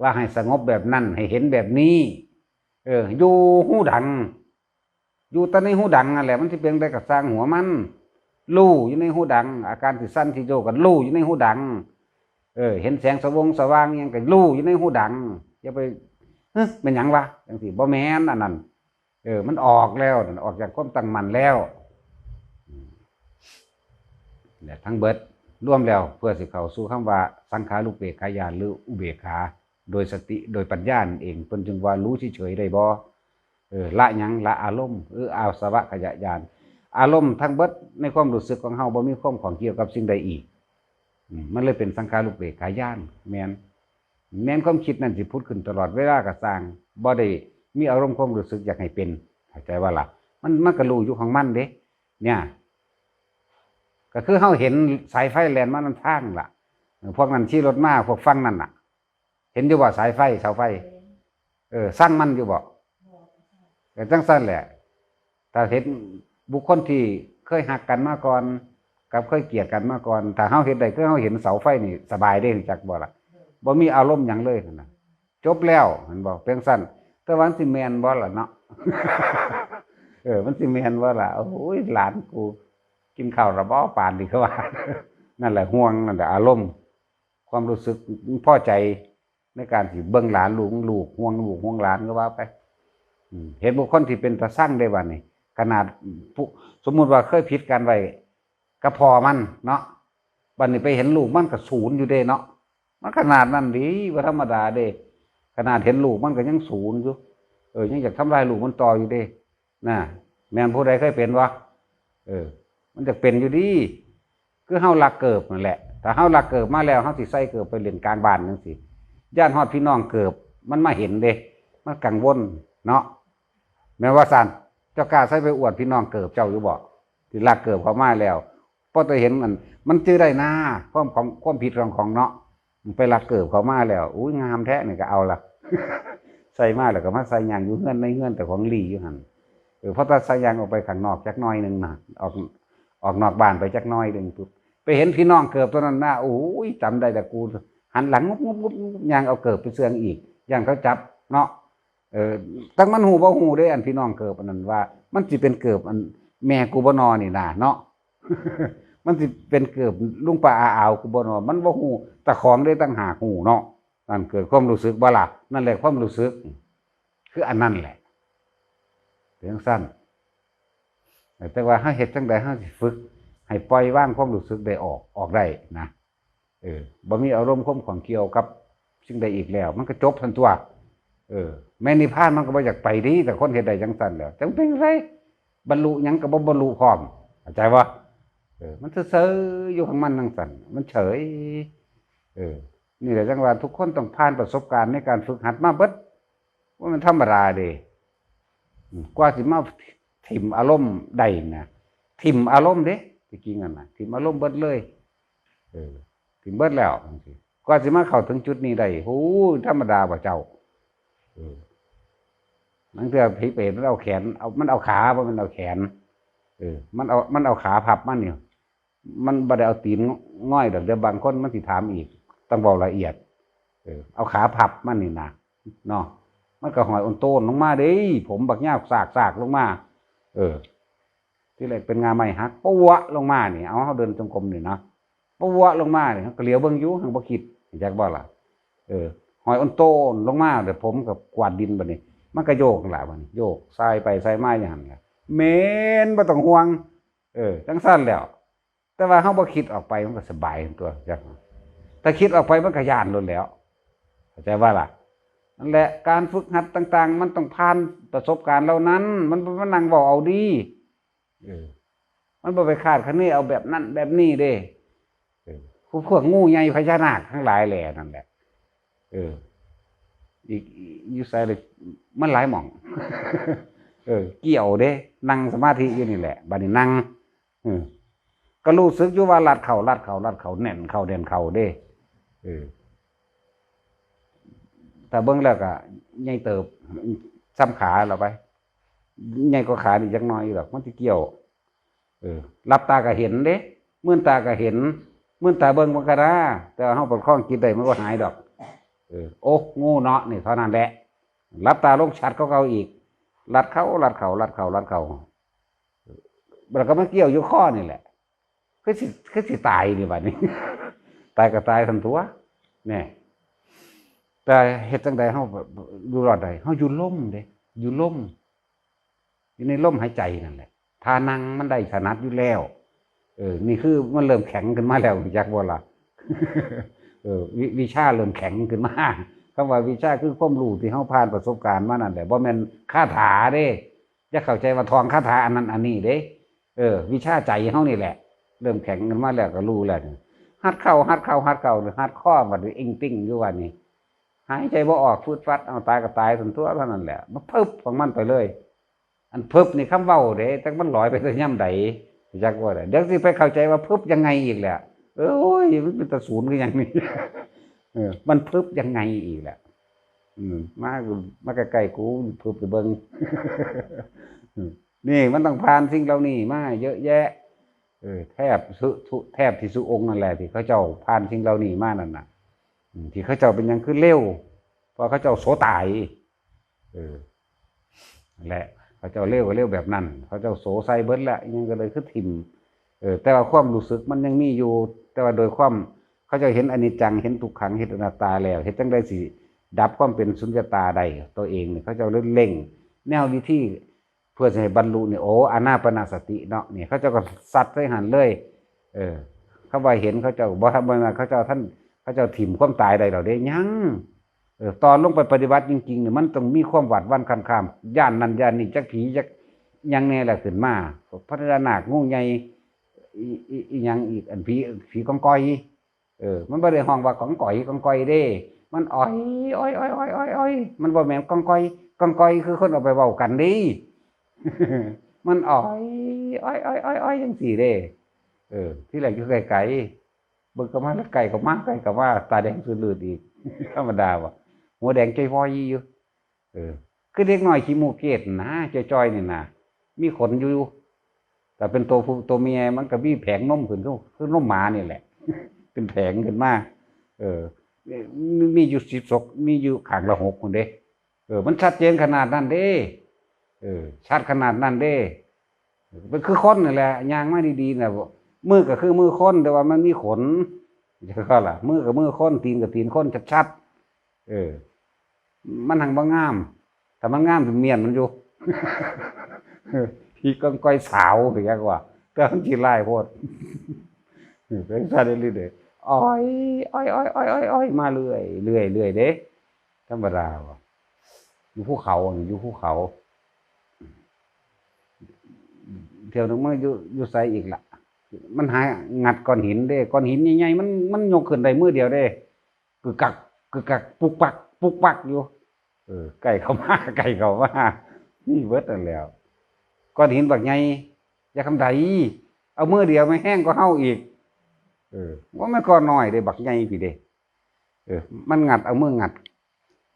ว่าให้สงบแบบนั้นให้เห็นแบบนี้อยู่หูดังอยู่แต่ในหูดังนั่นแหละมันสิเป็นได้ก็สร้างหัวมันลู่อยู่ในหูดังอาการที่สั้นที่โยกันลู่อยู่ในหูดังเห็นแสงสว่างยังก็ลู่อยู่ในหูดังอย่าไปเป็นหยังวะจังซี่บ่แม่นอันนั้นมันออกแล้วออกจากความตั้งมั่นแล้วและทั้งเบิดรวมแล้วเพื่อสิเข้าสู่คำว่าสังขารุปเปกขายานหรืออุเบกขาโดยสติโดยปัญญาเองเพิ่นจึงว่ารู้เฉยๆได้บ่ละหยังละอารมณ์อาสวะขยะญาณอารมณ์ทั้งเบิดในความรู้สึกของเฮาบ่มีความของเกี่ยวกับสิ่งใดอีกมันเลยเป็นสังขารุปเปกขายานแม่นความคิดนั่นสิพุทธขึ้นตลอดเวลาก็สร้างบ่ได้มีอารมณ์ความรู้สึกอยากให้เป็นเข้าใจว่าล่ะมันก็รู้อยู่ของมันเด้เนี่ยก็คือเฮาเห็นสายไฟแล่นมานํทางล่ะพวกนั้นขี่รถมาพวกฟังนั่นน่ะเห็นอยู่บ่สายไฟเสาไฟสั่งมันอยู่บ่ก็จังซั่นแหละถ้าเห็นบุคคลที่เคยหักกันมาก่อนกับเคยเกลียดกันมาก่อนถ้าเฮาเห็นได้คือเฮาเห็นเสาไฟนี่สบายเด้จักบ่ล่ะบ่มีอารมณ์หยังเลยนั่นน่ะจบแล้วเห็นบ่เพียงสั้นแต่ว่ามันสิแม่นบ่ล่ะเนาะ มันสิแม่นบ่ล่ะโอ้ยหลานกูกินข้าวระบ่ปานนี่เขาว่า นั่นแหละห่วงนั่นแหละอารมณ์ความรู้สึกพอใจในการที่เบิ่งหลานลูกห่วงลูกห่วงหลานก็ว่าไปเห็นบุคคลที่เป็นตาสร้างได้บ้านี่ขนาดสมมุติว่าเคยผิดกันไว้ก็พอมันเนาะบัดนี้ไปเห็นลูกมันก็ศูนย์อยู่เด้เนาะมันขนาดนั้นดีว่าธรรมดาเด้ขนาดเห็นลูกมันก็ยังศูนย์อยู่ยังอยากทำลายลูกมันต่ออยู่เด้น่ะแม่นผู้ใดเคยเป็นวะมันจะเป็นอยู่ดีคือเฮารักเกิบนั่นแหละถ้าเฮารักเกิบมาแล้วเฮาสิใส่เกิบไปเล่นกลางบ้านจังซี่ย่านฮอดพี่น้องเกิบมันมาเห็นเด้มันกังวลเนาะแม้ว่าซั่นเจ้ากล้าใส่ไปอวดพี่น้องเกิบเจ้าอยู่บ่ที่รักเกิบเขามาแล้วพอตัวเห็นมันจื้อได้นะความผิดของเนาะไปรักเกิบเขามาแล้วอุ้ยงามแท้นี่ก็เอาล่ะ ใส่มาแล้วก็มาใส่ยางอยู่เฮือนในเฮือนแต่ของหลีอยู่หั่นเพราะถ้าใส่ยางออกไปข้างนอกจักหน่อยนึงน่ะออกนอกบ้านไปจักหน่อยนึงปุ๊บไปเห็นพี่น้องเกิบตัวนั้นน่ะโอ้ยจำได้แต่กูหันหลังงุบยางเอาเกิบไปเสื่องอีกย่างเขาจับเนาะตั้งมันหูบ่หูได้อันพี่น้องเกิบอันนั้นว่ามันสิเป็นเกิบอันแม่กูบ่นอนี่น่ะเนาะ มันสิเป็นเกิบลุงป้าอาอาวกูบ่นอมันบ่หูตะของได้ตั้งหากหูเนาะนั่นเกิดความรู้สึกบ่ล่ะนั่นแหละความรู้สึกคืออันนั้นแหละเรื่องสั้นแต่ว่าเฮาเฮ็ดจังได๋เฮาสิฝึกให้ปล่อยวางความรู้สึกได้ออกได้นะบ่มีอารมณ์ข่มของเกี่ยวกับสิ่งใดอีกแล้วมันก็จบทันตัวแม่นิพพานมันก็บ่อยากไปดีแต่คนเฮ็ดได้จังซั่นแล้วจังเป็นไรบรรลุหยังก็บ่บรรลุพร้อมเข้าใจบ่มันเฉยๆอยู่ของมันจังซั่นมันเฉยนี่แหละจังว่าทุกคนต้องผ่านประสบการณ์ในการฝึกหัดมาเบิดว่ามันธรรมดาเด้กว่าสิมาถิ่มอารมณ์ได้นะถิ่มอารมณ์เด้ที่จริงนั่นน่ะถิ่มอารมณ์เบิดเลยถิ่มเบิดแล้วจังซี่กว่าสิมาเข้าถึงจุดนี้ได้โหธรรมดาบ่เจ้านั่นคือผีเปรตมันเอาแขนมันเอาขาบ่มันเอาแขนมันเอาขาพับมันนี่มันบ่ได้เอาตีนง่อยดอกเดี๋ยวบางคนมันสิถามอีกต้องบอกละเอียดเอาขาพับมันนี่นะเนาะมันก็หอยอ่อนโตนลงมาเด้ผมบักยาวสากลงมาที่แรกเป็นงาไม้หักปะวะลงมานี่เอาเฮาเดินจงกรมนี่นะปะวะลงมานี่ก็เหลียวเบิ่งอยู่หังบ่คิดจักบ่ล่ะหอยอ่อนโตนลงมาเดี๋ยวผมกับกวาดดินบัดนี้มันก็โยกล่ะบัดนี้โยกซ้ายไปซ้ายมาอย่างนั้นล่ะเหม็นบ่ต้องห่วงจังซั่นแล้วแต่ว่าเฮาบ่คิดออกไปมันก็สบายตัวจักถ้าคิดออกไปมันก็ย้านล้นแล้วเข้าใจว่าล่ะนั่นแหละการฝึกหัดต่างๆมันต้องผ่านประสบการณ์เหล่านั้นมันนั่งเว้าเอาดีมันบ่ไปคาดคะเนเอาแบบนั้นแบบนี้เด้พวกงูใหญ่พญานาคทั้งหลายแหล่นั่นแหละอีกอยู่ไสเลยมันหลายหม่องเกี่ยวเด้นั่งสมาธิอยู่นี่แหละบัดนี้นั่งก็รู้สึกอยู่ว่าลัดเข่าแน่นเข่าเด่นเข่าเด้แต่เบิ่งแล้วก็ใหญ่เติบซ้ำขาเราไปใหญ่กว่าขาอีกจักหน่อยหรอกมันสิเกี่ยวรับตาก็เห็นเด้มื่นตาก็เห็นมื่นตาเบิ่งมันก็ได้แต่เฮาประคองจิตได้มันก็หายดอกโอ้งูเนาะนี่เท่านั้นแหละรับตาลงชัดเขาอีกลัดเขาแล้วก็มาเกี่ยวอยู่ข้อนี่แหละคือสิตายนี่บัดนี้ ตายก็ตายทันตัวเนี่ยแต่เฮ็ดจังใดเฮาอยู่รอดได้เฮาอยู่ล่มเด้อยู่ล่มอยู่ในลมหายใจนั่นแหละทานั่งมันได้ถนัดอยู่แล้วนี่คือมันเริ่มแข็งขึ้นมาแล้วจักบ่ล่ะ วิชาเริ่มแข็งขึ้นมาคำว่าวิชาคือความรู้ที่เฮาผ่านประสบการณ์มานั่นแหละบ่แม่นคาถาเด้อย่าเข้าใจว่าทองคาถาอันนั้นอันนี้เด้วิชาใจเฮานี่แหละเริ่มแข็งขึ้นมาแล้วก็รู้แล้วหัดเข้าหัดข้อบัดนี้อิงติ้งอยู่ว่านี่หายใจบ่ออกฟืดฟัดเอาตายก็ตายทันตัวเท่านั้นแหละมันพึบของมันไปเลยอันพึบนี่คำเว้าเด้แต่มันลอยไปซะย่ำใดจักว่าได้เดี๋ยวสิไปเข้าใจว่าพึบยังไงอีกแหละโอ้ยมันเป็นตะศูนย์คืออย่างนี้ มันพึบยังไงอีกแหละมาใกล้ๆกูพึบไปเบิ่ง นี่มันต้องผ่านสิ่งเหล่านี้มาเยอะแยะแทบที่สุองค์นั่นแหละที่เขาเจ้าผ่านสิ่งเหล่านี้มานั่นน่ะที่เขาเจ้าเป็นยังคือเร็วเพราะเขาเจ้าโสตายนั่นแหละเขาเจ้าเร็วก็เร็วแบบนั้นเขาเจ้าโสใส่เบิดละยังก็เลยคือถิ่มแต่ว่าความรู้สึกมันยังมีอยู่ แต่ว่าโดยความเขาจะเห็นอนิจจังเห็นทุกขังเห็นอนัตตาแล้วเฮ็ดจังได๋สิดับความเป็นสุญญตาได้ตัวเองนี่เขาจะเร่งแนววิธีเพื่อจะให้บรรลุนี่โอ้อานาปานสติเนาะนี่เขาเจ้าก็ซัดใส่หันเลยเขาว่าเห็นเขาเจ้าบ่ทำมาเขาเจ้าท่านเขาเจ้าถิ่มความตายได้ดอกเด้ยังตอนลงไปปฏิบัติจริงๆเนี่ยมันต้องมีความหวาดหวั่นคันข้ามย่านนั้นย่านนี้จักผีจักยังแน่แหละขึ้นมาพัฒนางูใหญ่อีหยังอีกอันผีกองกอยมันบ่ได้ห้องว่ากองก่อยเด้มันอ้อยมันบ่แม่นกองก่อยคือคนเอาไปเว้ากันดิมันอ้อยจังซี่เด้ที่แรกอยู่ไกลๆเบิ่งก็มาแล้วไก่ก็มาไก่ก็ว่าตาแดงซื่อลืดอีกธรรมดาว่ะหัวแดงใจวอยอยู่คือเด็กน้อยขี้มูกเกตนะจ้อยๆนี่นะมีขนอยู่แต่เป็นตัวผู้ตัวเมียมันก็มีแผงนมขึ้นคือนมหมานี่แหละเป็นแผงขึ้นมามีอยู่16มีอยู่ข้างละ6คนเด้มันชัดเจนขนาดนั้นเด้ชัดขนาดนั้นเด้มันคือคนนี่แหละย่างมาดีๆน่ะมือก็คือมือคนแต่ว่ามันมีขนก็ล่ะมือกับมือคนตีนกับตีนคนชัดมันหังบ่งามแต่มันงามถึงเมียนมันอยู่พี่ก้องก้อยสาวถึงยากว่าแต่มันขี้ไล่โพดเป็นซาเรื่อยๆอ้อยมาเรื่อยเด้ธรรมดาว่ะอยู่ภูเขาอยู่ภูเขาเที่ยวนึงมันอยู่ไสอีกล่ะมันหางัดก้อนหินเด้ก้อนหินใหญ่ๆมันยกขึ้นได้มือเดียวเด้กึกกักปุกปักอยู่ไก่เข้ามานี่เบิดนั่นแล้วก้อนหินบักใหญ่อย่าคำใดเอามือเดียวไม่แห้งก็เฮาอีกว่ามันก้อนน้อยเด้บักใหญ่พี่เด้มันงัดเอามืองัด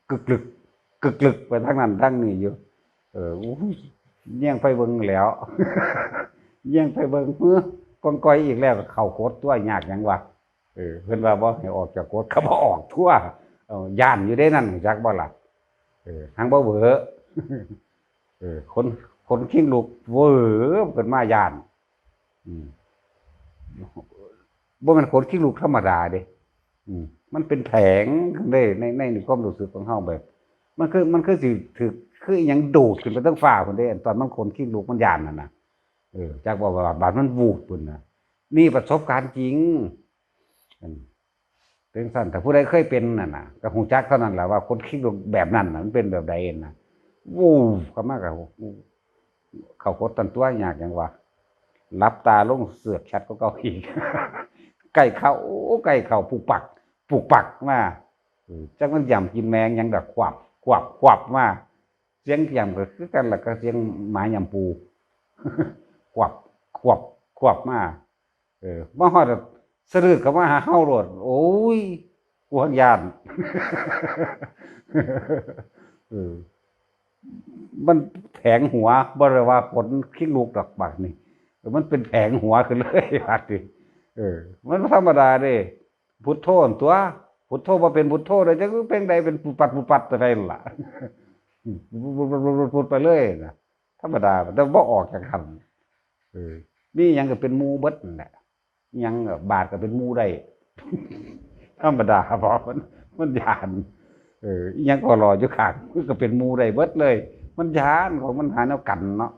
กึกลึกไปทางนั้นทางนี้อยู่แย่งไปเบิ่งแล้วแย่งไปเบิ่งมือกองก้อยอีกแล้วเข้าโคตรตัวยากหยังวะเพิ่นว่าบ่ให้ออกจากโคตรเขาบ่ออกทั่วย่านอยู่ได้นั่นจักบ่ล่ะทางบ่เบ้อคนคิงลูกเว้อเพิ่นมาย่านบ่แม่นคนคิงลูกธรรมดาเด้มันเป็นแผงเด้ในความรู้สึกของเฮาแบบมันคือสิถึกคืออีหยังดูดขึ้นไปทั้งฟ้าพุ่นเด้ตอนมันคนคิงลูกมันย่านนั่นน่ะจักบ่ว่าบาดมันวูบพุ่นน่ะนี่ประสบการณ์จริงเป็นสั่นแต่ผู้ใดเคยเป็นน่ะก็ฮู้จักเท่านั้นแหละว่าคนคิดแบบนั้นน่ะมันเป็นแบบใดน่ะวูบเข้ามาก็เข้าโคตรตันตัวยากหยังวะหลับตาลงเสือกชัดกว่าเก่าอีกไก่เข้าปุกปักมาจักมันย่ำกินแมงหยังดอกควับมาเสียงย่ำก็คือกันล่ะก็เสียงหมาย่ำปูควับมามาฮอดสะดือเข้ามาหาเฮาโลดโอ้ยกลัวย่านมันแผงหัวบ่ได้ว่าผลขี้ลูกดอกบักนี่มันเป็นแผงหัวขึ้นเลยบัดนี่มันธรรมดาเด้พุทโธตัวพุทโธบ่เป็นพุทโธได้จักเป็นใดเป็นปุปัดไปล่ะพูดไปเลยนะธรรมดาแต่บ่ออกจากคำมีหยังก็เป็นหมู่เบิดนั่นแหละหยังบาทก็เป็นหมู่ได้ธรรมดาเพราะมันยานอีหยังก็รออยู่ข้างมันก็เป็นหมู่ได้เบิดเลยมันยานของมันหาแนวกันเนาะ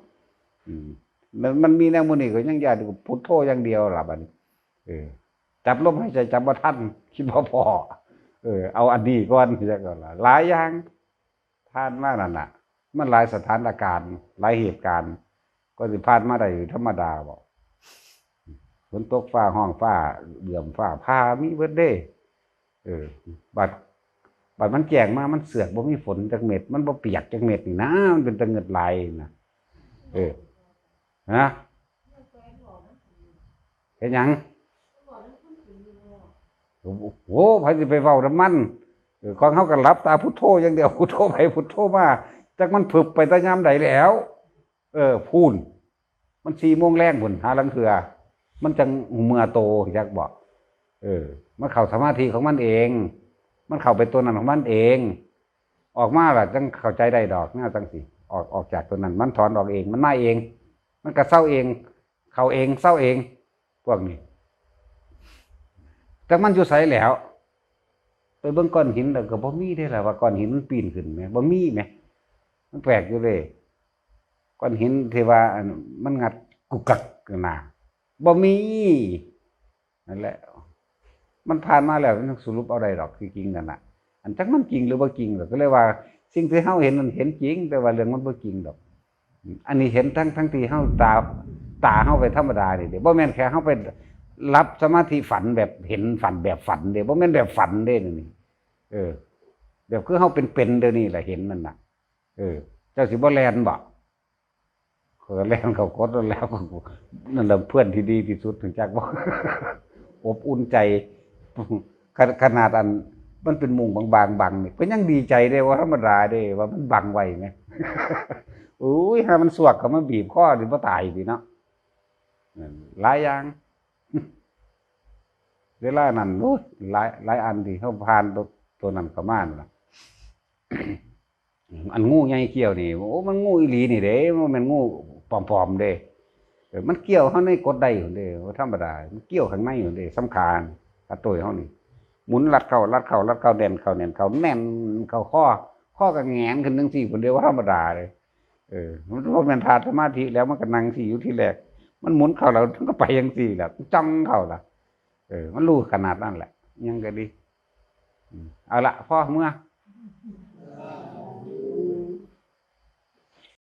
มันมีแนวมื้อนี้ก็ยังยานพุทโธอย่างเดียวล่ะบัดนี้จับลมหายใจจับบ่ทันคิดบ่พอเอาอันนี้ก่อนจักก่อนล่ะหลายอย่างผ่านมานั่นน่ะมันหลายสถานการณ์หลายเหตุการณ์ก็สิผ่านมาได้ธรรมดาบ่ฝนตกฟ้าห้องฟ้าเหลื่อมฟ้าพามีเบิดเด้บัดมันแจ้งมามันเสือกบ่มีฝนจักเม็ดมันบ่เปียกจักเม็ดนี่นะมันเป็นตะเงิดไหลนะฮะเฮ็ดหยังโอ้โหไผสิไปเว้าน้ำมันของเฮาก็หลับตาพุทโธอย่างเดียวพุทโธไปพุทโธมาจักมันผึบไปตะยามใดแล้วพูนมัน4:00 นแลงพุ่นหาลังเทื่อมันจังเมื่อโตจักบ่มันเข้าสมาธิของมันเองมันเข้าไปตัวนั้นของมันเองออกมาล่ะจังเข้าใจได้ดอกน่าจังสิออกจากตัวนั้นมันถอนออกเองมันมาเองมันก็เศร้าเองเข้าเองเศร้าเองพวกนี้ แต่มันอยู่ไสแล้วไปเบิ่งก้อนหินแล้วก็บ่มีได้ล่ะว่าก้อนหินมันปีนขึ้นแหมบ่มีแหมมันแปลกอยู่เลยก้อนหินที่ว่ามันงัดกุกกักกันน่ะบ่มีนั่นแหละมันผ่านมาแล้วมันสรุปเอาได้ดอกคือจริงนั่นน่ะอันจักมันจริงหรือบ่จริงก็เลยว่าสิ่งที่เฮาเห็นมันเห็นจริงแต่ว่าเรื่องมันบ่จริงดอกอันนี้เห็นทั้งที่เฮาตาเฮาไปธรรมดานี่เด้บ่แม่นแค่เฮาไปรับสมาธิฝันแบบเห็นฝันแบบฝันเด้บ่แม่นแบบฝันเด้นี่แบบคือเฮาเป็นเดี๋ยวนี้แหละเห็นมันน่ะเจ้าสิบ่แล่นบ่แล่นเข้ากดแล้วนั่นแหละเพื่อนที่ดีที่สุดถึงจักบ่ อบอุ่นใจขนาดอันมันเป็นมุงบางๆบังนี่ก็ยังดีใจได้ว่าธรรมดาได้ว่ามันบังไว้แหม อุ้ยถ้ามันสวกก็มันบีบคอนี่บ่ตายสิเนาะหลายอย่าง เวลานั้นโอ้ยหลายอันที่เฮาผ่านตัวนั้นเข้ามานั่นล่ะ อันงูใหญ่เกี่ยวนี่โอ้มันงูอีหลีนี่เด้มันแม่นงูปลอมๆเด้มันเกี่ยวเฮาในกดได้พุ่นเด้บ่ธรรมดามันเกี่ยวข้างในพุ่นเด้สำคัญกระตุ้ยเฮานี่หมุนรัดเข้าแน่นเข้าแน่นเข้าข้อก็แหงนขึ้นจังซี่พุ่นเด้บ่ธรรมดาเลยมันบ่แม่นท่าสมาธิแล้วมันก็นั่งซี่อยู่ที่แรกมันหมุนเข้าแล้วมันก็ไปจังซี่แหละจ้องเข้าล่ะมันรู้ขนาดนั้นแหละยังก็ดีเอาละพ่อเมื่อ